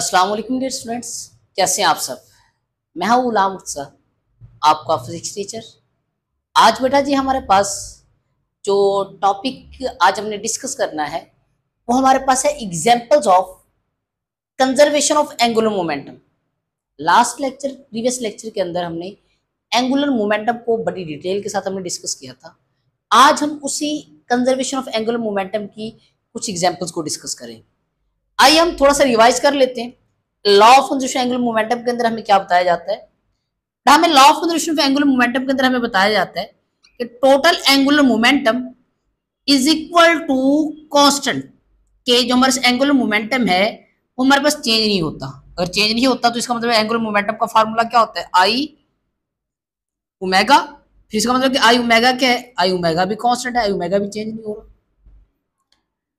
अस्सलाम वालेकुम dear students, कैसे हैं आप सब। मैं हूं गुलाम मुर्तज़ा, आपका फिजिक्स टीचर। आज बेटा जी हमारे पास जो टॉपिक आज हमने डिस्कस करना है वो हमारे पास है examples of conservation of angular momentum. Last lecture previous lecture के अंदर हमने एंगुलर मोमेंटम को बड़ी डिटेल के साथ हमने डिस्कस किया था। आज हम उसी कंजर्वेशन ऑफ एंगुलर मोमेंटम की कुछ एग्जाम्पल्स को डिस्कस करें। आइए हम थोड़ा सा रिवाइज कर लेते हैं। Law of conservation angular momentum के अंदर हमें क्या बताया जाता है। हमें law of conservation of angular momentum के अंदर हमें बताया जाता है कि total angular momentum is equal to constant, के जो हमारे एंगुलर मोमेंटम है वो हमारे पास चेंज नहीं होता। अगर चेंज नहीं होता तो इसका मतलब एंगुलर मोमेंटम का फार्मूला क्या होता है, आई ओमेगा। फिर इसका मतलब कि आई ओमेगा क्या है, आई ओमेगा भी कांस्टेंट है, आई ओमेगा भी चेंज नहीं हो रहा।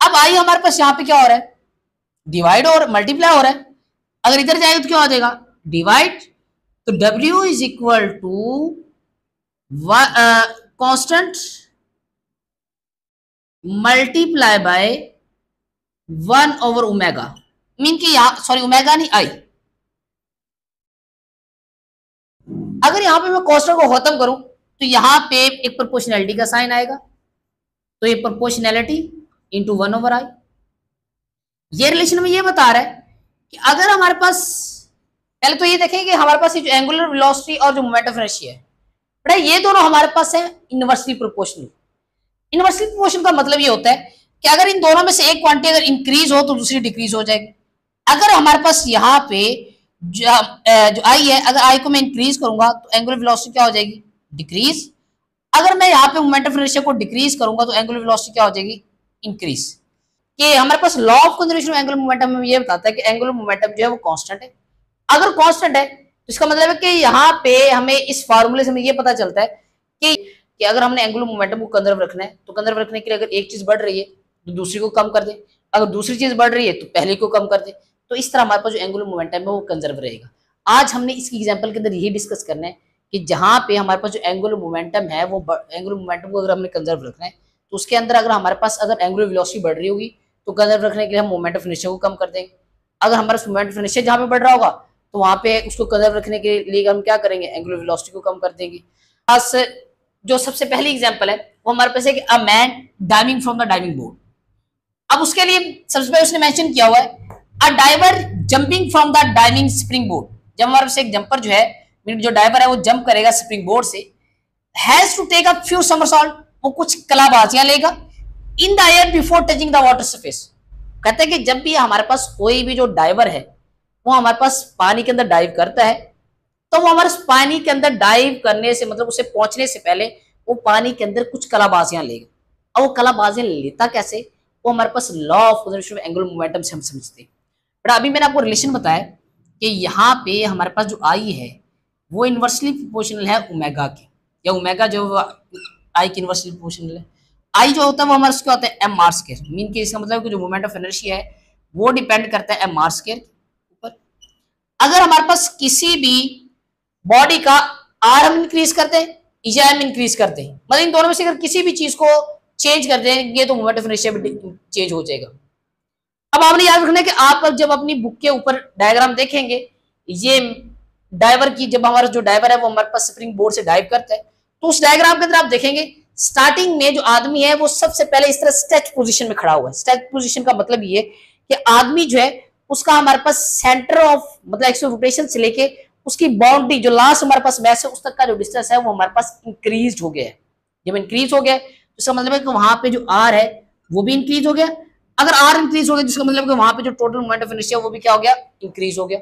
अब आई हमारे पास यहाँ पे क्या हो रहा है, डिवाइड और मल्टीप्लाई हो रहा है। अगर इधर जाएगा तो क्या हो जाएगा, डिवाइड, तो W is equal to constant multiply by 1 over omega, mean कि यहां सॉरी ओमेगा नहीं आई। अगर यहां पे मैं कांस्टेंट को खत्म करूं तो यहां पे एक प्रोपोर्शनैलिटी का साइन आएगा, तो ये प्रोपोर्शनैलिटी इंटू 1 ओवर आई। ये रिलेशन में ये बता रहा है कि अगर हमारे पास, पहले तो ये देखें कि हमारे पास ये जो एंगुलर वेलोसिटी और जो मोमेंट ऑफ इनर्शिया है बेटा ये दोनों हमारे पास है इनवर्सली प्रोपोर्शनल। इनवर्सली प्रोपोर्शनल का मतलब ये होता है कि अगर इन दोनों में से एक क्वांटिटी अगर इंक्रीज हो तो दूसरी डिक्रीज हो जाएगी। अगर हमारे पास यहाँ पे जो आई है, अगर आई को मैं इंक्रीज करूंगा तो एंगुलर वेलोसिटी क्या हो जाएगी, डिक्रीज। अगर मैं यहाँ पे मोमेंट ऑफ इनर्शिया को डिक्रीज करूंगा तो एंगुलर वेलोसिटी क्या हो जाएगी, इंक्रीज। कि हमारे पास law of conservation of angular momentum में ये बताता है कि एंगुलर मोमेंटम जो है वो कांस्टेंट है। अगर कांस्टेंट है तो इसका मतलब है कि यहाँ पे हमें इस फार्मूले से हमें ये पता चलता है कि अगर हमने एंगुलर मोमेंटम को कंजर्व रखना है तो कंजर्व रखने के लिए अगर एक चीज बढ़ रही है तो दूसरी को कम कर दे, अगर दूसरी चीज बढ़ रही है तो पहले को कम कर दे। तो इस तरह हमारे पास जो एंगुलर मोमेंटम है वो कंजर्व रहेगा। आज हमने इसकी एग्जाम्पल के अंदर यही डिस्कस करना है कि जहां पे हमारे पास जो एंगुलर मोमेंटम है वो एंगुलर मोमेंटम को अगर हमने कंजर्व रखना है तो उसके अंदर अगर हमारे पास अगर एंगुलर वेलोसिटी बढ़ रही होगी तो कंजर्व रखने के लिए हम मोमेंट ऑफ इनर्शिया को कम कर देंगे। अगर हमारा मोमेंट ऑफ इनर्शिया जहां पे बढ़ रहा होगा तो वहां पे उसको कंजर्व रखने के लिए हम क्या करेंगे, एंगुलर वेलोसिटी को कम कर देंगे। बस जो सबसे पहली एग्जांपल है वो हमारे पास है कि a man diving from the diving board. अब उसके लिए सबसे पहले उसने मेंशन किया हुआ है a diver jumping from the diving springboard. जब हमारे पास एक जंपर जो है, जो डाइवर है वो जंप करेगा स्प्रिंग बोर्ड से, has to take a few somersault, वो कुछ कलाबाजियां लेगा in the air before touching the water surface. कहते हैं कि जब भी हमारे पास कोई भी जो डाइवर है वो हमारे पास पानी के अंदर डाइव करता है तो वो हमारे पानी के अंदर डाइव करने से मतलब उसे पहुंचने से पहले वो पानी के अंदर कुछ कलाबाजियां लेगा। और वो कलाबाजियां लेता कैसे, वो हमारे पास law of conservation of angular momentum से हम समझते हैं। बट अभी मैंने आपको रिलेशन बताया कि यहाँ पे हमारे पास जो आई है वो इनवर्सली प्रोपोर्शनल है ओमेगा के, या ओमेगा जो आई की इनवर्सली प्रोपोर्शनल है। आई जो होता है वो हमारे क्या होता है, एम आर स्क्वायर, मीन के इसका मतलब कि जो मोमेंट ऑफ इनर्शिया है वो डिपेंड करता है एम आर स्क्वायर के ऊपर। अगर हमारे पास किसी भी बॉडी का आर हम इंक्रीज करते हैं या एम इंक्रीज करते हैं, मतलब इन दोनों में से अगर किसी भी चीज को चेंज कर देंगे तो मोमेंट ऑफ इनर्शिया भी चेंज हो जाएगा। अब आपने याद रखना है कि आप जब अपनी बुक के ऊपर डायग्राम देखेंगे, ये डाइवर की, जब हमारा जो डाइवर है वो हमारे पास स्प्रिंग बोर्ड से डाइव करता है तो उस डायग्राम के अंदर आप देखेंगे स्टार्टिंग में जो आदमी है वो सबसे पहले इस तरह स्ट्रेच पोजीशन में खड़ा हुआ है। स्ट्रेच पोजीशन का मतलब ये कि आदमी जो है उसका हमारे पास सेंटर ऑफ मतलब एक्सिस रोटेशन से लेके उसकी बाउंड्री जो लास्ट हमारे पास मैच है उस तक का जो डिस्टेंस है वो हमारे पास इंक्रीज हो गया है। जब इंक्रीज हो गया तो इसका मतलब है कि वहां पे जो आर है वो भी इंक्रीज हो गया। अगर आर इंक्रीज हो गया जिसका मतलब है कि वहां पे जो टोटल मोमेंट ऑफ इनर्शिया वो भी क्या हो गया, इंक्रीज हो गया।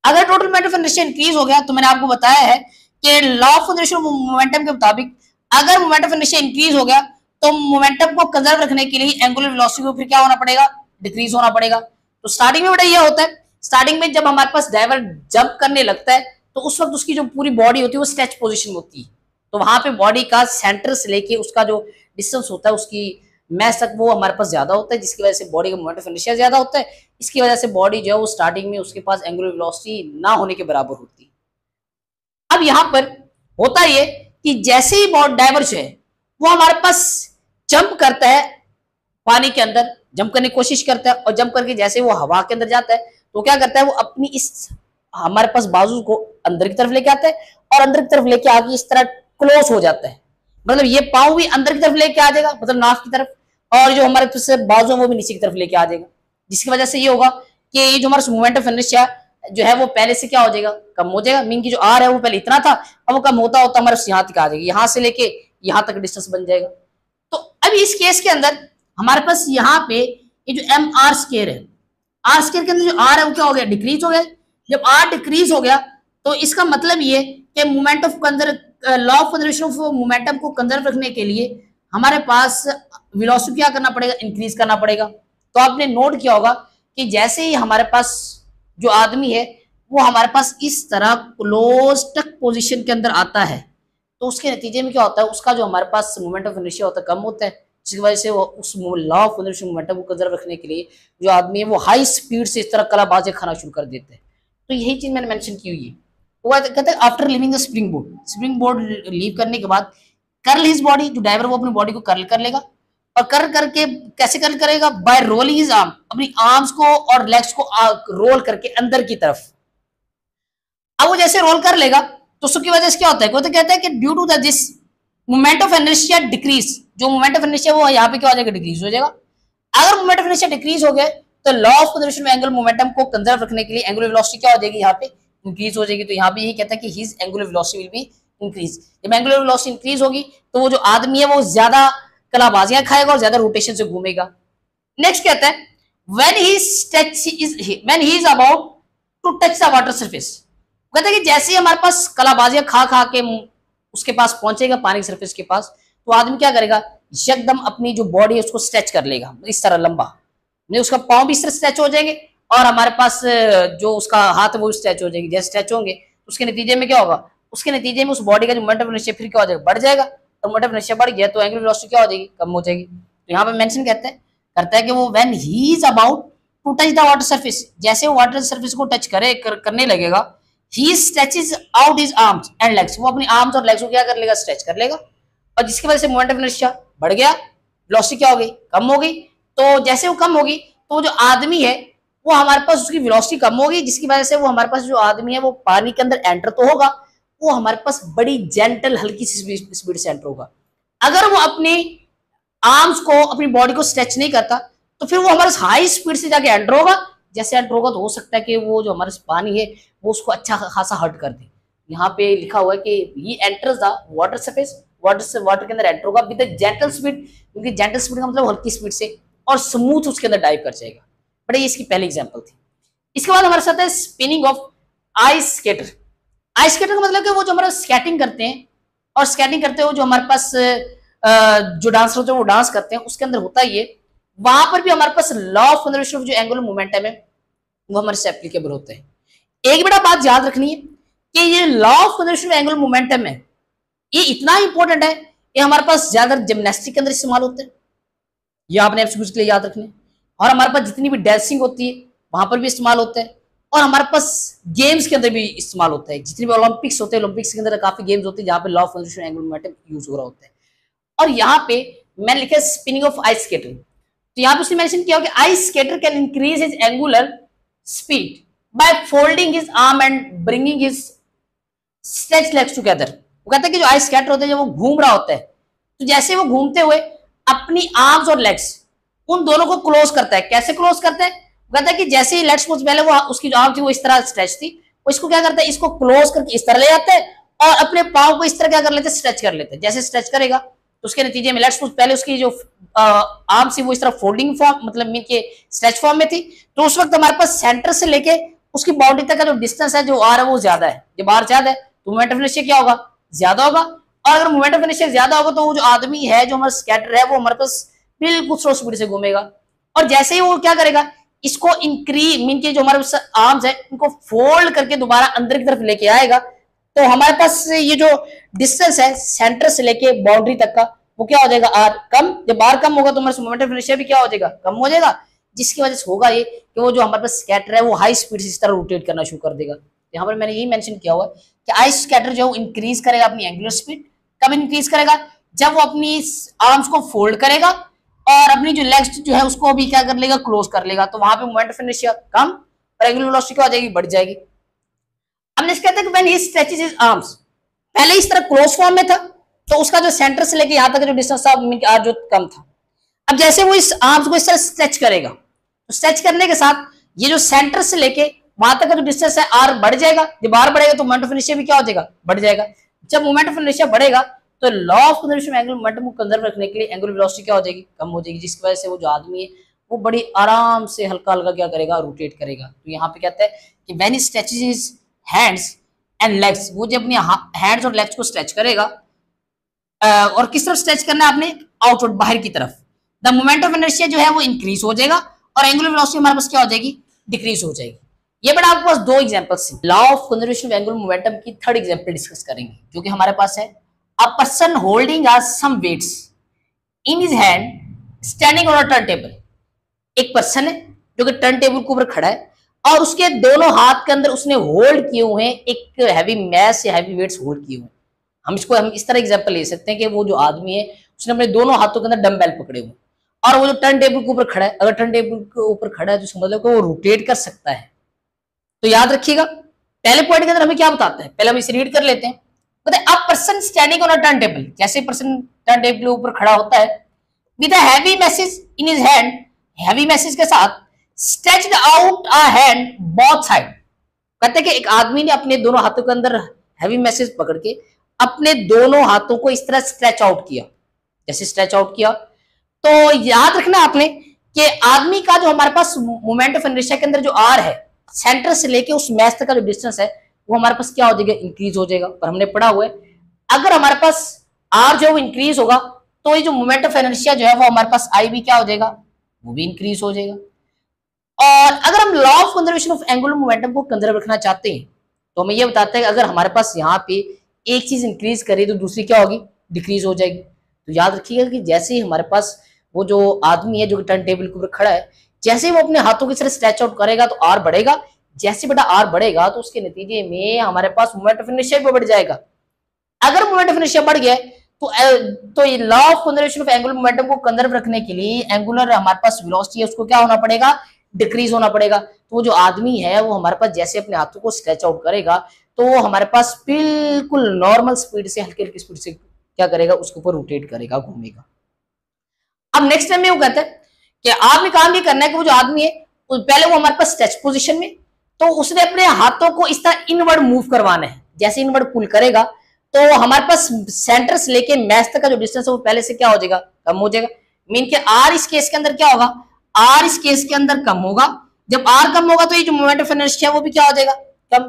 अगर total moment of inertia increase हो गया तो मैंने आपको बताया है कि law of conservation of momentum के मुताबिक अगर मोमेंट ऑफ इनर्शिया इंक्रीज हो गया तो मोमेंटम को कंजर्व रखने के लिए एंगुलर वेलोसिटी को फिर क्या होना पड़ेगा, डिक्रीज होना पड़ेगा। तो स्टार्टिंग में बेटा ये होता है, स्टार्टिंग में जब हमारे पास डाइवर जंप करने लगता है तो उस वक्त उसकी जो पूरी बॉडी होती है वो स्ट्रेच पोजीशन में होती है। तो वहां पे बॉडी का सेंटर से लेके उसका जो डिस्टेंस होता है उसकी मैच तक वो हमारे पास ज्यादा होता है, जिसकी वजह से बॉडी का मोमेंट ऑफ इनर्शिया ज्यादा होता है। इसकी वजह से बॉडी जो है वो स्टार्टिंग में उसके पास एंगुलर वेलोसिटी ना होने के बराबर होती है। अब यहाँ पर होता ये कि जैसे ही डाइवर जो है वो हमारे पास जंप करता है, पानी के अंदर जंप करने की कोशिश करता है और जंप करके जैसे वो हवा के अंदर जाता है तो क्या करता है वो अपनी इस हमारे पास बाजू को अंदर की तरफ लेके आता है और अंदर की तरफ लेके आके इस तरह क्लोज हो जाता है, मतलब ये पाँव भी अंदर की तरफ लेके आ जाएगा मतलब नाक की तरफ, और जो हमारे बाजू है वो भी नीचे की तरफ लेके आ जाएगा, जिसकी वजह से ये होगा कि ये जो हमारा मूवमेंट ऑफ इनर्शिया जो है वो पहले से क्या हो जाएगा, कम हो जाएगा। मीन की जो आर है वो पहले इतना था, अब वो कम होता होता हमारे यहाँ तक आ जाएगा, यहाँ से लेके यहाँ तक डिस्टेंस बन जाएगा। तो अब इस केस के अंदर हमारे पास यहाँ पे ये जो एम आर स्केयर है, आर स्केयर के अंदर जो आर है वो क्या हो गया, डिक्रीज हो गया। जब आर डिक्रीज हो गया तो इसका मतलब ये कि moment of law of conservation of momentum को कंजर्व रखने के लिए हमारे पास वेलोसिटी क्या करना पड़ेगा, इंक्रीज करना पड़ेगा। तो आपने नोट किया होगा कि जैसे ही हमारे पास जो आदमी है वो हमारे पास इस तरह क्लोज टक पोजीशन के अंदर आता है, तो उसके नतीजे में क्या होता है, उसका जो हमारे पास मोमेंट ऑफ इनर्शिया होता है कम होता है, जिसकी वजह से वो उस लॉ ऑफ कंजर्वेशन मोमेंटम को कंजर्व रखने के लिए जो आदमी है वो हाई स्पीड से इस तरह कलाबाजी खाना शुरू कर देते हैं। तो यही चीज मैंने मेंशन की हुई है। वो कहते हैं after living the spring board leave करने के बाद कर्ल हिज बॉडी, जो डाइवर वो अपनी बॉडी को कर्ल कर लेगा, और कर्ल करके कैसे कर्ल करेगा, बाय रोलिंग हिज आर्म, अपनी आर्म्स को और लेग्स को रोल करके अंदर की तरफ। अब वो जैसे रोल कर लेगा तो उसकी वजह से क्या होता है, वो तो कहता है कि due to this moment of inertia decrease, जो मोमेंट ऑफ इनर्शिया वो यहाँ पे क्या हो जाएगा, डिक्रीज हो जाएगा। अगर मोमेंट ऑफ इनर्शिया डिक्रीज हो गए तो लॉ ऑफ कंजर्वेशन में एंगुलर मोमेंटम को कंजर्व रखने के लिए एंगुलर वेलोसिटी क्या हो जाएगी, यहाँ पे इंक्रीज हो जाएगी। तो यहाँ पे यही कहता है कि his angular velocity will be increase. जब एंगुलर वेलोसिटी इंक्रीज होगी तो वो जो आदमी है वो ज्यादा कलाबाजियां खाएगा और ज्यादा रोटेशन से घूमेगा। नेक्स्ट कहता है when he is about to touch the water surface, कहता है कि जैसे ही हमारे पास कलाबाजियां खा खा के उसके पास पहुंचेगा पानी की सरफेस के पास, तो आदमी क्या करेगा, एकदम अपनी जो बॉडी है उसको स्ट्रेच कर लेगा इस तरह लंबा, नहीं उसका पाँव भी इस तरह स्ट्रेच हो जाएंगे और हमारे पास जो उसका हाथ है वो स्ट्रेच हो जाएगी। जैसे स्ट्रेच होंगे उसके नतीजे में क्या होगा, उसके नतीजे में उस बॉडी का जो मोमेंट ऑफ इनर्शिया फिर क्या हो जाएगा, बढ़ जाएगा, और मोमेंट ऑफ इनर्शिया बढ़ गया तो एंगुलर वेलोसिटी क्या हो जाएगी, कम हो जाएगी। तो यहाँ पे मेंशन करता है कि वो when he is about to touch the water surface, जैसे वो वाटर सरफेस को टच करने लगेगा, he stretches out his arms and legs, वो अपनी आर्म्स और लेग्स को क्या कर लेगा, स्ट्रेच कर लेगा, और जिसकी वजह से मोमेंट ऑफ इनर्शिया बढ़ गया, वेलोसिटी क्या हो गई, कम हो गई। तो जैसे वो कम होगी तो जो आदमी है वो हमारे पास उसकी वेलोसिटी कम होगी, जिसकी वजह से वो हमारे पास जो आदमी है वो पानी के अंदर एंटर तो होगा, वो हमारे पास बड़ी जेंटल हल्की सी स्पीड से एंटर होगा। अगर वो अपने आर्म्स को अपनी बॉडी को स्ट्रेच नहीं करता तो फिर वो हमारे हाई स्पीड से जाके एंटर होगा, जैसे एंटर होगा तो हो सकता है कि वो जो हमारे पानी है वो उसको अच्छा खासा हर्ट कर दे। यहाँ पे लिखा हुआ है कि he enters the water surface, water के अंदर एंटर होगा विद जेंटल स्पीड, क्योंकि जेंटल स्पीड का मतलब हल्की स्पीड से, और स्मूथ उसके अंदर डाइव कर जाएगा। बट ये इसकी पहली एग्जांपल थी। इसके बाद हमारे साथ है spinning of ice skater. Ice skater का मतलब कि वो जो हमारा स्केटिंग करते हैं, और स्केटिंग करते हुए जो हमारे पास जो डांसर होते हैं वो डांस करते हैं, उसके अंदर होता है ये, वहां पर भी हमारे पास लॉ ऑफ कंजर्वेशन ऑफ जो एंगुलर मोमेंटम है वो हमारे से एप्लीकेबल होते हैं। एक बड़ा बात याद रखनी है कि ये law of conservation of angular momentum है, ये इतना इंपॉर्टेंट है, ये हमारे पास ज्यादा जिम्नास्टिक के अंदर इस्तेमाल होते हैं, ये आपने एमसीक्यूज के लिए याद रखने, और हमारे पास जितनी भी डांसिंग होती है वहां पर भी इस्तेमाल होता है, और हमारे पास गेम्स के अंदर भी इस्तेमाल होता है। जितने भी ओलंपिक्स होते हैं, ओलंपिक्स के अंदर काफी गेम्स होते हैं जहां पे law of conservation angular momentum use हो रहा होता है। और यहाँ पे मैंने लिखा स्पिनिंग ऑफ आइस स्केटर, तो यहाँ पे उसने मेंशन किया कि ice skater can increase his angular speed by folding his arm and bringing his stretch legs together. वो कहता है कि जो आइस स्केटर होता है जब वो घूम रहा होता है तो जैसे वो घूमते हुए अपनी आर्म्स और लेग्स उन दोनों को क्लोज करता है। कैसे क्लोज करता है, वो कहता है कि जैसे ही लेट्स सपोज पहले वो उसकी जो आर्म थी वो इस तरह स्ट्रेच थी, वो इसको क्या करता है, इसको क्लोज करके इस तरह ले जाता है और अपने पाँव को इस तरह क्या कर लेते हैं, स्ट्रेच कर लेते हैं। जैसे स्ट्रेच करेगा तो उसके नतीजे में लेट्स सपोज पहले उसकी जो आर्म थी वो इस तरह फोल्डिंग फॉर्म मतलब मीन के स्ट्रेच फॉर्म में थी, तो उस वक्त हमारे पास सेंटर से लेके उसकी बाउंड्री तक का जो डिस्टेंस है जो आर है वो ज्यादा है। जब आर ज्यादा है तो मोमेंट ऑफ इनर्शिया क्या होगा, ज्यादा होगा, और अगर मोमेंट ऑफ इनर्शिया ज्यादा होगा तो वो जो आदमी है जो हमारा स्कैटर है वो हमारे पास बिल्कुल स्लो स्पीड से घूमेगा। और जैसे ही वो क्या करेगा, इसको इंक्रीज मीन के जो हमारे आर्म्स है इनको फोल्ड करके दोबारा अंदर की तरफ लेके आएगा, तो हमारे पास ये जो डिस्टेंस है सेंटर से लेके बाउंड्री तक का वो क्या हो जाएगा, आर कम। जब आर कम होगा तो हमारे मोमेंट ऑफ इनर्शिया भी क्या हो जाएगा, कम हो जाएगा, जिसकी वजह से होगा ये कि वो जो हमारे पास स्कैटर है वो हाई स्पीड से इस तरह रोटेट करना शुरू कर देगा। यहाँ पर मैंने यही मेंशन किया हुआ है कि आइस स्कैटर जो इंक्रीज करेगा अपनी एंगुलर स्पीड, कब इंक्रीज करेगा, जब वो अपनी आर्म्स को फोल्ड करेगा और अपनी जो लेग्स जो है उसको भी क्या कर लेगा, क्लोज कर लेगा, तो वहां पे मोमेंट ऑफ इनर्शिया कम, और एंगुलर वेलोसिटी क्या हो जाएगी, बढ़ जाएगी। अब नेक्स्ट कहते हैं कि when he stretches his arms, पहले इस तरह क्लोज फॉर्म में था तो उसका जो सेंटर से लेके यहां तक जो डिस्टेंस था जो कम था। अब जैसे वो इस आर्म्स को इस तरह स्ट्रेच करेगा तो स्ट्रेच करने के साथ ये जो सेंटर से लेके वहां तक का जो डिस्टेंस है आर बढ़ जाएगा। जब आर बढ़ेगा तो मोमेंट ऑफ इनर्शिया भी क्या हो जाएगा, बढ़ जाएगा। जब मोमेंट ऑफ इनर्शिया बढ़ेगा तो law of conservation angular momentum को कंजर्व रखने के लिए एंगुलर वेलोसिटी क्या हो जाएगी, कम हो जाएगी, जिसकी वजह से वो जो आदमी है वो बड़ी आराम से हल्का हल्का क्या करेगा, रोटेट करेगा। तो यहाँ पे कहते हैं कि when he stretches his hands and legs, वो जब अपने हैंड्स और लेग्स को स्ट्रेच करेगा और किस तरफ स्ट्रेच करना है आपने, आउटवर्ड, बाहर की तरफ, द मोमेंट ऑफ इनर्शिया जो है वो इंक्रीज हो जाएगा और एंगुलर वेलोसिटी हमारे पास क्या हो जाएगी, डिक्रीज हो जाएगी। ये बड़ा आपके पास दो एग्जांपल्स हैं। Law of conservation of angular momentum की थर्ड एग्जांपल डिस्कस करेंगे जो कि हमारे पास है, a person holding some weights in his hand standing on a turn table. एक पर्सन है जो कि टर्न टेबल के ऊपर खड़ा है और उसके दोनों हाथ के अंदर उसने होल्ड किए हुए हैं एक हैवी मैस या हैवी वेट्स होल्ड किए हुए हैं। हम इस तरह एग्जांपल ले सकते हैं कि वो जो आदमी है उसने अपने दोनों हाथों के अंदर डंबेल पकड़े हुए और वो जो टर्न टेबल के ऊपर खड़ा है, अगर टर्न टेबल के ऊपर खड़ा है तो इसका मतलब वो रोटेट कर सकता है। तो याद रखिएगा पहले पॉइंट के अंदर हमें क्या बताता है, पहले हम इसे रीड कर लेते हैं। कहते हैं a person standing on a turn table, जैसे पर्सन टर्न टेबल के ऊपर खड़ा होता है with a heavy message in his hand, heavy message के साथ stretched out a hand both side. कहते हैं कि एक आदमी ने अपने दोनों हाथों के अंदर हैवी मैसेज पकड़ के अपने दोनों हाथों को इस तरह स्ट्रेच आउट किया। जैसे स्ट्रेच आउट किया तो याद रखना आपने कि आदमी का जो हमारे पास मोमेंट ऑफ इनर्शिया के अंदर जो आर है, सेंटर से लेके उस मैस तक का जो डिस्टेंस है वो हमारे पास क्या हो जाएगा, इंक्रीज हो जाएगा। पर हमने पढ़ा हुआ है अगर हमारे पास आर जो है वो इंक्रीज होगा तो ये जो मोमेंट ऑफ इनर्शिया जो है वो हमारे पास आई भी क्या हो जाएगा, वो भी इंक्रीज हो जाएगा। और अगर हम law of conservation of angular momentum को कंजर्व रखना चाहते हैं तो हमें ये बताता है कि अगर हमारे पास यहाँ पे एक चीज इंक्रीज करे तो दूसरी क्या होगी, डिक्रीज हो जाएगी। तो याद रखिएगा कि जैसे ही हमारे पास वो जो आदमी है जो टर्न टेबल के ऊपर खड़ा है, जैसे ही वो अपने हाथों की तरह स्ट्रेच आउट करेगा तो आर बढ़ेगा, जैसे बेटा आर बढ़ेगा तो उसके नतीजे में हमारे पास मोमेंट ऑफ इनर्शिया भी बढ़ जाएगा। अगर मोमेंट ऑफ इनर्शिया बढ़ गया तो ये law of conservation of angular momentum को कंजर्व रखने के लिए एंगुलर हमारे पास वेलोसिटी है उसको क्या होना पड़ेगा, डिक्रीज होना पड़ेगा। तो वो जो आदमी है वो हमारे पास जैसे अपने हाथों को स्ट्रेच आउट करेगा तो वो हमारे पास बिल्कुल नॉर्मल स्पीड से, हल्की हल्की स्पीड से क्या करेगा, उसके ऊपर रोटेट करेगा, घूमेगा। अब नेक्स्ट टाइम में वो कहता है कि आपने काम ये करना है कि वो जो आदमी है पहले वो हमारे पास स्ट्रेच पोजीशन में, तो उसने अपने हाथों को इस तरह इनवर्ड मूव करवाना है। जैसे इनवर्ड पुल करेगा तो हमारे पास सेंटर से लेके मैच तक का जो डिस्टेंस है वो पहले से क्या हो जाएगा, कम हो जाएगा। मीन के आर इस केस के अंदर क्या होगा, आर इस केस के अंदर कम होगा। जब आर कम होगा तो ये जो मोमेंट ऑफ इनर्शिया वो भी क्या हो जाएगा, कम।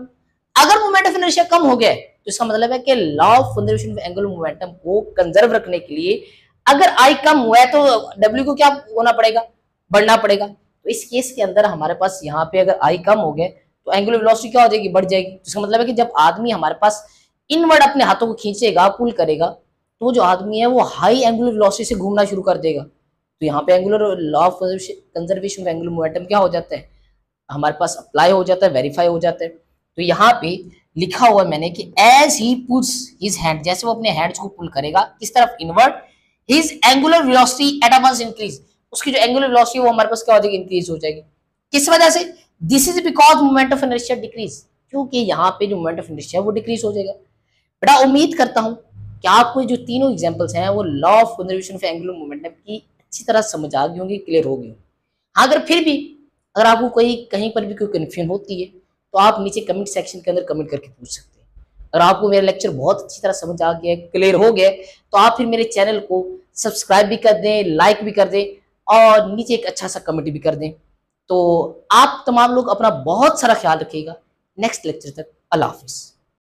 अगर मोमेंट ऑफ इनर्शिया कम हो गया तो इसका मतलब है कि law of conservation of angular momentum को कंजर्व रखने के लिए अगर आई कम हुआ है तो डब्ल्यू को क्या होना पड़ेगा, बढ़ना पड़ेगा। तो इस केस के अंदर हमारे पास यहाँ पे अगर आई कम हो गया तो एंगुलर वेलोसिटी क्या हो जाएगी, बढ़ जाएगी। तो इसका मतलब है कि जब आदमी हमारे पास इनवर्ड अपने हाथों को खींचेगा, पुल करेगा, तो जो आदमी है वो हाई एंगुलर वेलोसिटी से घूमना शुरू कर देगा। तो यहाँ पे angular law of conservation of angular momentum क्या हो जाता है, हमारे पास अप्लाई हो जाता है, वेरीफाई हो जाता है। तो यहाँ पे लिखा हुआ है मैंने कि as he pulls his hand, जैसे वो अपने हैंड्स को पुल करेगा किस तरफ, inward, his angular velocity at a once increase, उसकी जो एंगुलर वेलोसिटी वो हमारे पास क्या हो जाएगी, इंक्रीज हो जाएगी। किस वजह से, this is because moment of inertia decrease, क्योंकि यहाँ पे जो मोमेंट ऑफ इनर्शिया वो डिक्रीज हो जाएगा। बेटा उम्मीद करता हूँ कि आपको जो तीनों एग्जांपल्स हैं वो law of conservation of angular momentum की अच्छी तरह समझ आ गई होंगी, क्लियर हो गई होंगी। हाँ, अगर फिर भी अगर आपको कोई कहीं पर भी कोई कन्फ्यूजन होती है तो आप नीचे कमेंट सेक्शन के अंदर कमेंट करके पूछ सकते हैं। अगर आपको मेरा लेक्चर बहुत अच्छी तरह समझ आ गया है, क्लियर हो गया, तो आप फिर मेरे चैनल को सब्सक्राइब भी कर दें, लाइक भी कर दें और नीचे एक अच्छा सा कमेंट भी कर दें। तो आप तमाम लोग अपना बहुत सारा ख्याल रखिएगा। नेक्स्ट लेक्चर तक अल्लाह हाफिज़।